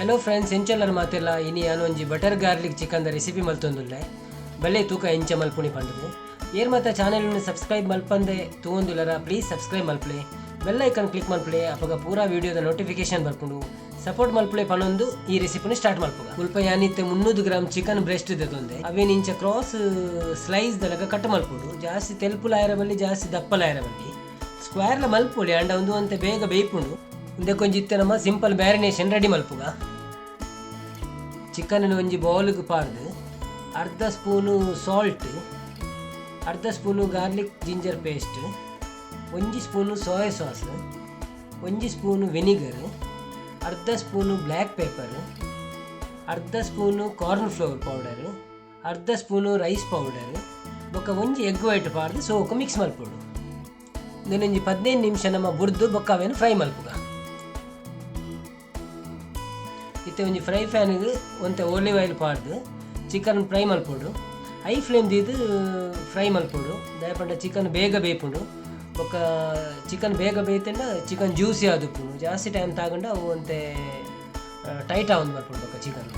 hello friends ಎಂಚಲ್ಲರ ಮಾತೆಲ್ಲ ಇನಿ ನಾನು ಒಂಜಿ ಬಟರ್ ಗಾರ್ಲಿಕ್ ಚಿಕನ್ ದ ರೆಸಿಪಿ ಮಲ್ತೊಂದುಲ್ಲೆ ಬಲ್ಲೆ ತೂಕ ಎಂಚ ಮಲ್ಪುನಿ ಪಂಡದು ಏರ್ ಮಾತ ಚಾನೆಲ್ ನು ಸಬ್ಸ್ಕ್ರೈಬ್ ಮಲ್ಪಂದೆ ತೂಂದುಲರ ಪ್ಲೀಸ್ ಸಬ್ಸ್ಕ್ರೈಬ್ ಮಲ್ಪ್ಲೆ ಬೆಲ್ ಐಕಾನ್ ಕ್ಲಿಕ್ ಮಲ್ಪ್ಲೆ ಅಪಗ ಪೂರಾ ವಿಡಿಯೋದ ನೋಟಿಫಿಕೇಶನ್ ಬರ್ಪುಂಡು ಸಪೋರ್ಟ್ ಮಲ್ಪ್ಲೆ ಪನೊಂದು ಈ ರೆಸಿಪಿನ ಸ್ಟಾರ್ಟ್ ಮಲ್ಪುಗ ಮುಲ್ಪ ಯಾನಿತ್ತೆ 300 ಗ್ರಾಮ್ ಚಿಕನ್ ಬ್ರೆಸ್ಟ್ ದೊಂದೆ ಅವೇನ್ ಇಂಚ ಕ್ರಾಸ್ ಸ್ಲೈಸ್ ದಲಗ ಕಟ್ ಮಲ್ಪುಡು ಜಾಸ್ತಿ ತೆಲ್ಪುಲಾಯರ ಬಲ್ಲಿ ಜಾಸ್ತಿ ದಪ್ಪಲಾಯರ ಬಲ್ಲಿ ಸ್ಕ್ವೇರ್ ಲ ಮಲ್ಪುಲಿ ಅಂಡ ಒಂದು ಅಂತೆ ಬೇಗ ಬೇಯ್ಪುಂಡು ಮುಂದೆ ಕೊಂಚಿತ್ತೆ ನಮ್ಮ ಸಿಂಪಲ್ ಮ್ಯಾರಿನೇಷನ್ ರೆಡಿ ಮಲ್ಪುಗ ಚಿಕನ್ ಒಂಜಿ ಬೌಲ್ಗೆ ಪಾರ್ದು ಅರ್ಧ ಸ್ಪೂನು ಸಾಲ್ಟ್ ಅರ್ಧ ಸ್ಪೂನು ಗಾರ್ಲಿಕ್ ಜಿಂಜರ್ ಪೇಸ್ಟ್ ಒಂಜಿ ಸ್ಪೂನು ಸೋಯಾ ಸಾಸ್ ಒಂಜಿ ಸ್ಪೂನು ವಿನಿಗರ್ ಅರ್ಧ ಸ್ಪೂನು ಬ್ಲ್ಯಾಕ್ ಪೇಪರ್ ಅರ್ಧ ಸ್ಪೂನು ಕಾರ್ನ್ ಫ್ಲವರ್ ಪೌಡರ್ ಅರ್ಧ ಸ್ಪೂನು ರೈಸ್ ಪೌಡರ್ ಬೊಕ್ಕ ಒಂಜಿ ಎಗ್ ವೈಟ್ ಪಾರ್ದು ಸೋಕು ಮಿಕ್ಸ್ ಮಲ್ಪುಡು ಒಂಜಿ 15 ನಿಮಿಷ ನಮ್ಮ ಬುರ್ದು ಬೊಕ್ಕ ಅವೇನು ಫ್ರೈ ಮಲ್ಪುಗ ಇತ್ತೆ ಒಂಜಿ ಫ್ರೈ ಫ್ಯಾನಿಗೆ ಒಂತೆ ಓಲಿವ್ ಆಯಿಲ್ ಪಾರ್ದು ಚಿಕನ್ ಫ್ರೈ ಮಲ್ಪೋಡು ಹೈ ಫ್ಲೇಮ್ ದೀದು ಫ್ರೈ ಮಲ್ಪೋಡು ದಯಪಂಡ ಚಿಕನ್ ಬೇಗ ಬೇಯ್ಪುಂಡು ಬೊಕ್ಕ ಚಿಕನ್ ಬೇಗ ಬೇಯ್ತಂಡ ಚಿಕನ್ ಜ್ಯೂಸಿ ಆದುಪ್ಪುಂಡು ಜಾಸ್ತಿ ಟೈಮ್ ತಗೊಂಡ ಅವು ಒಂತೆ ಟೈಟ್ ಆವೊಂದು ಬರ್ಪುಂಡು ಬೊಕ್ಕ ಚಿಕನ್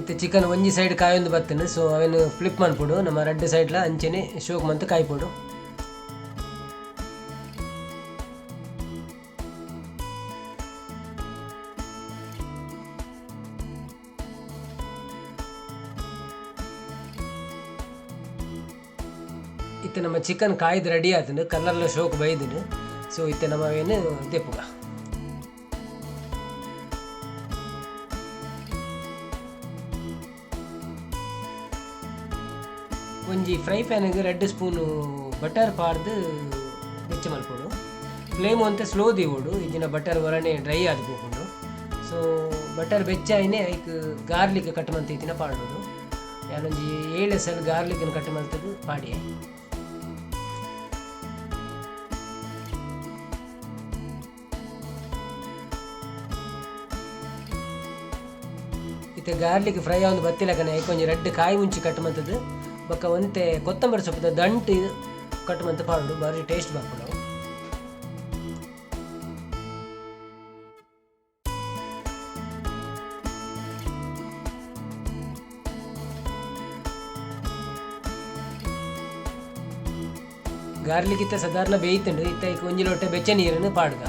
ಇತ್ತೆ ಚಿಕನ್ ಒಂಜಿ ಸೈಡ್ ಕಾಯೊಂದು ಬತ್ತಂಡು ಸೊ ಅವೇನು ಫ್ಲಿಪ್ ಮಲ್ಪೋಡು ನಮ್ಮ ರೆಡ್ ಸೈಡ್ಲ ಅಂಚೆನೆ ಶೋಕ್ ಮಂತ್ ಕಾಯ್ಪೋಡು ಇತ್ತೆ ನಮ್ಮ ಚಿಕನ್ ಕಾಯ್ದು ರೆಡಿ ಆತಂಡು ಕಲರ್ಲ ಶೋಕ್ ಬೈದು ಸೊ ಇತ್ತೆ ನಮ್ಮವೇನು ದೆಪ್ಪುಗ ಒಂಜಿ ಫ್ರೈ ಪ್ಯಾನಿಗೆ 2 ಸ್ಪೂನು ಬಟರ್ ಪಾರ್ದು ಬೆಚ್ಚ ಮಲ್ಪೋಡು ಫ್ಲೇಮ್ ಅಂತ ಸ್ಲೋ ದೀವೋಡು ಇದಿನ ಬಟರ್ ಹೊರನೆ ಡ್ರೈ ಆದ್ಕೋಕೊಂಡು ಸೊ ಬಟರ್ ಬೆಚ್ಚ ಐನೆ ಐಕ್ ಗಾರ್ಲಿಕ್ ಕಟ್ ಮಂತ ಇತ್ತಿನ ಪಾಡೋದು ಯಾನೊಂಜಿ 7 ಎಸಲ್ ಗಾರ್ಲಿಕ್ ಕಟ್ ಮಲ್ತದ್ದು ಪಾಡಿ ಇತ್ತೆ ಗಾರ್ಲಿಕ್ ಫ್ರೈ ಆವೊಂದು ಬತ್ತಿಲಕನೆ ಒಂಜಿ ರೆಡ್ ಕಾಯಿ ಮುಂಚಿ ಕಟ್ ಮಂತದ್ದು ಬೊಕ್ಕ ಒಂತೆ ಕೊತ್ತಂಬರಿ ಸೊಪ್ಪದ ದಂಟು ಕಟ್ ಮಂತ ಪಾಡು ಬಾರಿ ಟೇಸ್ಟ್ ಬರ್ಪುಡು ಗಾರ್ಲಿಕ್ ಇತ್ತ ಸಾಧಾರಣ ಬೇಯ್ತಂಡು ಇತ್ತ ಈಗ ಒಂಜಿ ಲೋಟೆ ಬೆಚ್ಚ ನೀರನ್ನು ಪಾಡ್ಗ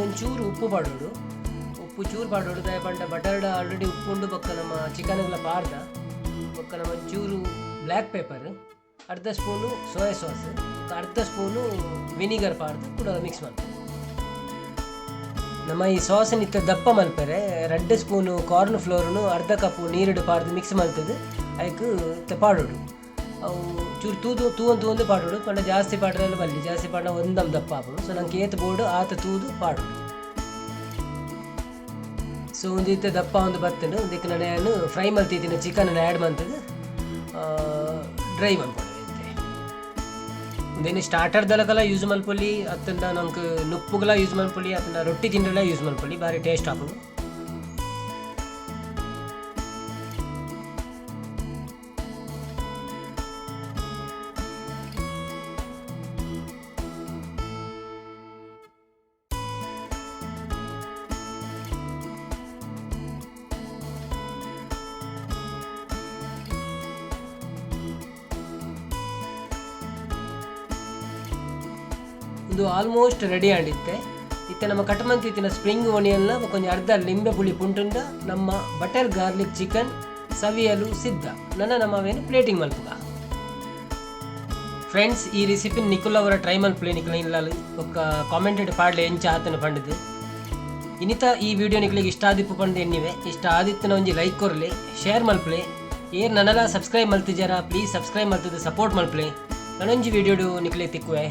ಒಂಚೂರು ಉಪ್ಪು ಪಾಡೋಡು ಉಪ್ಪು ಚೂರು ಪಾಡೋಡು ದಯಪಂಡ ಬಟರ್ಡ ಆಲ್ರೆಡಿ ಉಪ್ಪುಂಡು ಬೊಕ್ಕ ನಮ್ಮ ಚಿಕನ್ಗಳ ಪಾರ್ದ ಬೊಕ್ಕ ನಮ್ಮ ಒಂಚೂರು ಬ್ಲ್ಯಾಕ್ ಪೇಪರ್ ಅರ್ಧ ಸ್ಪೂನು ಸೋಯಾ ಸಾಸ್ ಅರ್ಧ ಸ್ಪೂನು ವಿನಿಗರ್ ಪಾರ್ದು ಕೂಡ ಮಿಕ್ಸ್ ಮಾಡ್ತೀವಿ ನಮ್ಮ ಈ ಸಾಸ್ ನಿತ್ತ ದಪ್ಪ ಮಲ್ಪರೆ 2 ಸ್ಪೂನು ಕಾರ್ನ್ ಫ್ಲೋರ್ನು ಅರ್ಧ ಕಪ್ಪು ನೀರಿಡು ಪಾರ್ದು ಮಿಕ್ಸ್ ಮಲ್ತದ್ದು ಅದಕ್ಕೆ ಪಾಡೋಡು ಅವು ಚೂರು ತೂಂದು ಪಾಡೋಡು ಪಂಡ ಜಾಸ್ತಿ ಪಾಡ್ರಲ್ಲಿ ಬಲ್ಲಿ ಜಾಸ್ತಿ ಪಾಡ ಒಂದಮ್ ದಪ್ಪ ಆಪಡು ಸೊ ನಂಗೆ ಏತ್ ಬೋರ್ಡು ಆತ ತೂದು ಪಾಡೋಡು ಸೊ ಒಂದು ಇತ್ತೆ ದಪ್ಪ ಒಂದು ಬತ್ತಂಡು ಇದಕ್ಕೆ ನಾನು ಫ್ರೈ ಮಲ್ತಿದ್ದೀನಿ ಚಿಕನ್ ಆ್ಯಡ್ ಮಾಡ್ತದೆ ಡ್ರೈ ಮಲ್ಪೊಡು ಇದೇನು ಸ್ಟಾರ್ಟರ್ದೆಲ್ಲ ಯೂಸ್ ಮಲ್ಪೊಲಿ ಅತ್ತಂದ ನಮ್ಗೆ ನುಪ್ಪುಗಳ ಯೂಸ್ ಮಲ್ಪೊಲಿ ಅದನ್ನ ರೊಟ್ಟಿ ತಿಂಡ್ರೆಲ್ಲ ಯೂಸ್ ಮಲ್ಪೊಲಿ ಭಾರಿ ಟೇಸ್ಟ್ ಆಪಡು ಇದು ಆಲ್ಮೋಸ್ಟ್ ರೆಡಿ ಆಗಿತ್ತೆ ಇತ್ತೆ ನಮ್ಮ ಕಟ್ ಮಂತ್ ಇತ್ತಿನ ಸ್ಪ್ರಿಂಗ್ ಓನಿಯನ್ನ ಕೊಂಚ ಅರ್ಧ ಲಿಂಬೆ ಪುಳಿ ಪುಂಟುಂಡ ನಮ್ಮ ಬಟರ್ ಗಾರ್ಲಿಕ್ ಚಿಕನ್ ಸವಿಯಲು ಸಿದ್ಧ ನಮ್ಮವೇನು ಪ್ಲೇಟಿಂಗ್ ಮಲ್ಪುಗ ಫ್ರೆಂಡ್ಸ್ ಈ ರೆಸಿಪಿ ನಿಖುಲ್ ಅವರ ಟ್ರೈ ಮಲ್ಪುಲೆ ನಿಖುಲ ಇಲ್ಲ ಒಕ್ಕ ಕಾಮೆಂಟೆಡ್ ಪಾಡ್ಲೆ ಎಂಚ ಆತನ ಪಂಡದು ಇನ್ನಿತ ಈ ವಿಡಿಯೋ ನಿಖಲಿಗೆ ಇಷ್ಟ ಆದಿಪ್ಪು ಪಂಡು ಎನ್ನಿವೆ ಇಷ್ಟ ಆದಿತ್ತನ ಒಂಜಿ ಲೈಕ್ ಕೊರ್ಲೆ ಶೇರ್ ಮಲ್ಪುಲೆ ಏರ್ ನನ್ನಲ್ಲ ಸಬ್ಸ್ಕ್ರೈಬ್ ಮಲ್ತಿಜಾರ ಪ್ಲೀಸ್ ಸಬ್ಸ್ಕ್ರೈಬ್ ಮಲ್ತದ್ದು ಸಪೋರ್ಟ್ ಮಲ್ಪುಲೆ ನನೊಂಜಿ ವಿಡಿಯೋಡು ನಿಖಲಿಗೆ ತಿಕ್ಕುವೆ